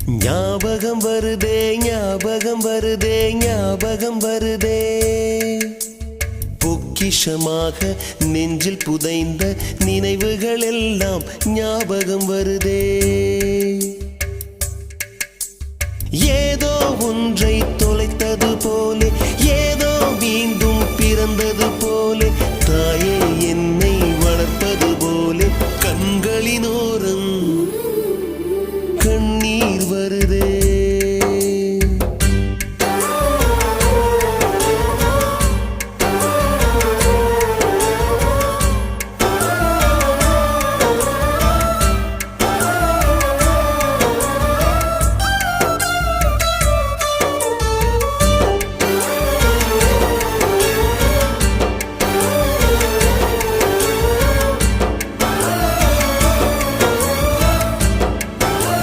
ஞாபகம் வருதே ஞாபகம் வருதே ஞாபகம் வருதே பொக்கிஷமாக நெஞ்சில் புதைந்த நினைவுகள் எல்லாம் ஞாபகம் வருதே ஏதோ ஒன்றை தொலைத்தது போலே ஏதோ மீண்டும் பிறந்தது போலே தாயே என்னை வளர்ப்பது போலே கண்களினோரம் கண்ணீர் வருதே